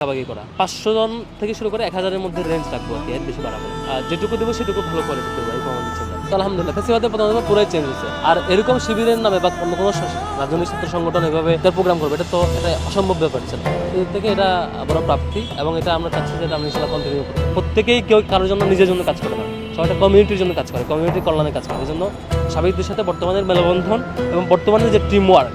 ভাগাভাগি করা 500 জন থেকে শুরু করে 1000-এর মধ্যে রেঞ্জ রাখবো আর কি, এর বেশি বাড়াবো যেটুকু দেবো সেটুকু ভালো কোয়ালিটি দেবো এই কমান্ড দিচ্ছে। তো আলহামদুলিল্লাহ ফেসিবাদের প্রথমত পুরাই চেঞ্জ হয়েছে। আর এরকম শিবিরের নামে বা অন্য কোনো রাজনৈতিক ছাত্র সংগঠন এভাবে তার প্রোগ্রাম করবে এটা তো এটা অসম্ভব ব্যাপার ছিল। এর থেকে এটা বড় প্রাপ্তি এবং এটা আমরা চাচ্ছি যে এটা আমরা ইনশাআল্লাহ কন্টিনিউ করব। প্রত্যেকেই কেউ কারোর জন্য নিজের জন্য কাজ করে না, সবাই একটা কমিউনিটির জন্য কাজ করে, কমিউনিটির কল্যাণে কাজ করে। এই জন্য সাবেকদের সাথে বর্তমানের মেলবন্ধন এবং বর্তমানে যে টিম ওয়ার্ক,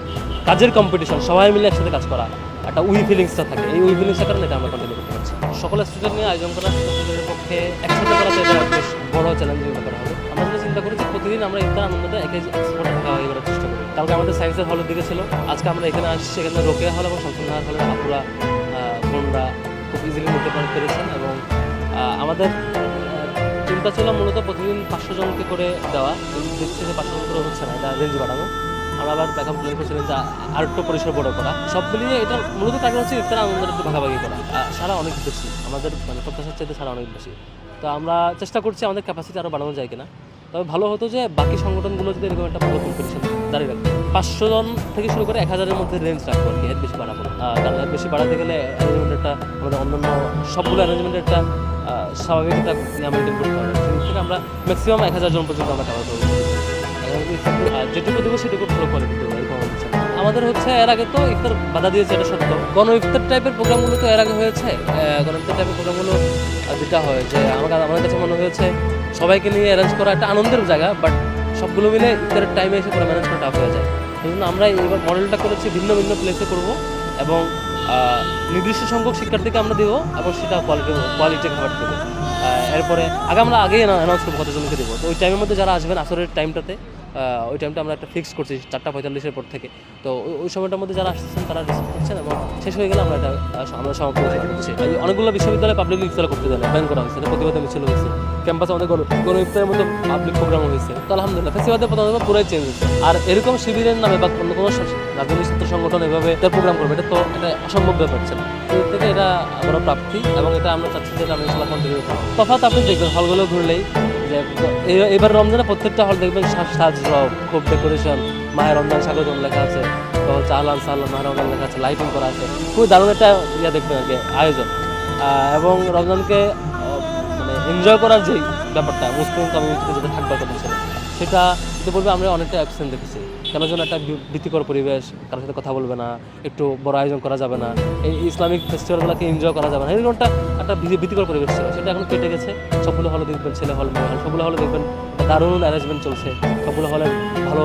কাজের কম্পিটিশন, সবাই মিলে একসাথে কাজ করা, একটা ফিলিংসটা থাকে। এই ফিলিংসটার কারণে এটা আমরা কন্টিনিউ করতে পারছি। সকল স্টুডেন্ট নিয়ে আয়োজন করা স্টুডেন্টের পক্ষে একসাথে করাতে এটা বেশ বড় চ্যালেঞ্জিং ব্যাপার হবে। আমরা যেটা চিন্তা করি যে প্রতিদিন আমরা ইফতার আনন্দটা একে এক্সপোর্ট ভাগাভাগি করার চেষ্টা করি। কালকে আমাদের সায়েন্সের হলের দিকে ছিল, আজকে আমরা এখানে আসছি, এখানে রোকেয়া হল এবং শামসুন্নাহার হলের আপুরা বোনরা খুব ইজিলি নিতে পেরেছেন। এবং আমাদের চিন্তা ছিল মূলত প্রতিদিন 500 জনকে করে দেওয়া, কিন্তু দেখছি যে 500 জন করে হচ্ছে না, এটা রেঞ্জ বাড়ানো। আমরা আবার ব্যাকআপ প্ল্যান করছিলাম যে আরেকটু পরিসর বড় করা। সব মিলিয়ে এটা মূলত কারণ হচ্ছে ইফতার আনন্দের একটু ভাগাভাগি করা। সারা অনেক বেশি আমাদের মানে প্রত্যাশার চাইতে সারা অনেক বেশি। তো আমরা চেষ্টা করছি আমাদের ক্যাপাসিটি আরও বাড়ানো যায় কিনা। তবে ভালো হতো যে বাকি সংগঠনগুলো যদি এরকম একটা ভালো কম্পিটিশন দাঁড়িয়ে রাখবে। 500 জন থেকে শুরু করে 1000-এর মধ্যে রেঞ্জ রাখবো আর কি, এর বেশি বাড়াবো। কারণ এর বেশি বাড়াতে গেলে অ্যারেঞ্জমেন্ট একটা আমাদের অন্যান্য সবগুলো অ্যারেঞ্জমেন্টের একটা স্বাভাবিক একটা মেনটেন করতে হবে। সেই থেকে আমরা ম্যাক্সিমাম 1000 জন পর্যন্ত আমরা কাভার করবো। যেটুকু দেবো সেটুকু ভালো কোয়ালিটি দেবো এই কমান্ড দিচ্ছে। আমাদের হচ্ছে এর আগে তো ইফতার বাধা দিয়েছে, এটা সত্য। গণ ইফতার টাইপের প্রোগ্রামগুলো তো এর আগে হয়েছে। গণ ইফতার টাইপের প্রোগ্রামগুলো যেটা হয় যে আমার কাছে মনে হয়েছে সবাইকে নিয়ে অ্যারেঞ্জ করা একটা আনন্দের জায়গা, বাট সবগুলো মিলে ইফতারের টাইমে এসে পুরো ম্যানেজ করা টাফ হয়ে যায়। সেই জন্য আমরা এবার মডেলটা করেছি ভিন্ন ভিন্ন প্লেসে করব এবং নির্দিষ্ট সংখ্যক শিক্ষার্থীকে আমরা দেবো এবং সেটা কোয়ালিটি খাবার দেবো। এরপরে আমরা আগেই অ্যানাউন্স করবো কতজনকে দেবো। তো ওই টাইমের মধ্যে যারা আসবেন আসরের টাইমটাতে, ওই টাইমটা আমরা একটা ফিক্স করছি 4:45-এর পর থেকে। তো ওই সময়টার মধ্যে যারা আসতেছেন তারা রিসিভ করছেন এবং শেষ হয়ে গেলে আমরা আমরা সমাপ্ত করছি। অনেকগুলো বিশ্ববিদ্যালয়ে পাবলিক ইফতার করতে দেয় না, ব্যান করা হয়েছে, প্রতিবাদে মিছিল হয়েছে, ক্যাম্পাসে আমাদের গণ ইফতারের মতো পাবলিক প্রোগ্রামও হয়েছে। তো আলহামদুলিল্লাহ ফেসিবাদের প্রথমত পুরাই চেঞ্জ হয়েছে। আর এরকম শিবিরের নামে বা অন্য কোনো রাজনৈতিক ছাত্র সংগঠন এভাবে তার প্রোগ্রাম করবে এটা তো এটা অসম্ভব ব্যাপার ছিল। এর থেকে এটা বড় প্রাপ্তি এবং এটা আমরা চাচ্ছি যে আমরা ইনশাআল্লাহ কন্টিনিউ করব। তফাৎ আপনি দেখবেন হলগুলো ঘুরলেই যে এবার রমজানে প্রত্যেকটা হল দেখবেন সাজরব, খুব ডেকোরেশন, মায়ের রমজান স্বাগতম লেখা আছে, তো চালান সালাম মায়ের রমজান লেখা আছে, লাইটিং করা আছে, খুবই দারুণ একটা দেখবেন আর কি আয়োজন। এবং রমজানকে মানে এনজয় করার যে ব্যাপারটা মুসলিম কমিউনিটিতে যেটা থাকবার কথা ছিল সেটা বলবে আমরা অনেকটা অ্যাবসেন্ট দেখেছি। কেন যেন একটা ভীতিকর পরিবেশ, কারোর সাথে কথা বলবে না, একটু বড় আয়োজন করা যাবে না, এই ইসলামিক ফেস্টিভ্যালগুলোকে এনজয় করা যাবে না, এরকমটা একটা ভীতিকর পরিবেশ ছিল। সেটা এখন কেটে গেছে। সবগুলো হলে দেখবেন ছেলে হল মেয়ে হল সবগুলো হলে দেখবেন দারুণ অ্যারেঞ্জমেন্ট চলছে, সবগুলো হলে ভালো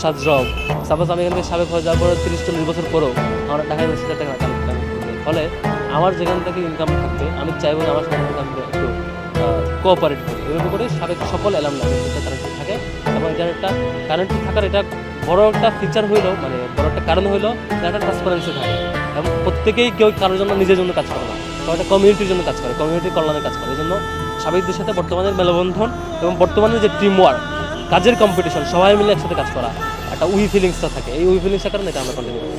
সাজরব। সাপোজ আমি এখান থেকে সাবেক হয়ে যাওয়ার পর 30-40 বছর পরেও আমরা ঢাকায় সেটা টাকা ফলে আমার যেখান থেকে ইনকাম থাকবে আমি চাইবো যে আমার সাথে আমি একটু কোঅপারেট করি। এভাবে করে সাবেক সকল অ্যালামনাই কারেন্ট থাকে এবং এটা একটা কারেন্ট থাকার এটা বড় একটা ফিচার হইলো, মানে বড় একটা কারণ হইলো একটা ট্রান্সপারেন্সি থাকে এবং প্রত্যেকেই কেউ কারোর জন্য নিজের জন্য কাজ করে না, সবাই একটা কমিউনিটির জন্য কাজ করে, কমিউনিটির কল্যাণে কাজ করে। এই জন্য সাবেকদের সাথে বর্তমানের মেলবন্ধন এবং বর্তমানে যে টিম ওয়ার্ক, কাজের কম্পিটিশন, সবাই মিলে একসাথে কাজ করা, একটা ফিলিংসটা থাকে। এই ফিলিংসটার কারণে এটা আমরা কন্টিনিউ করি।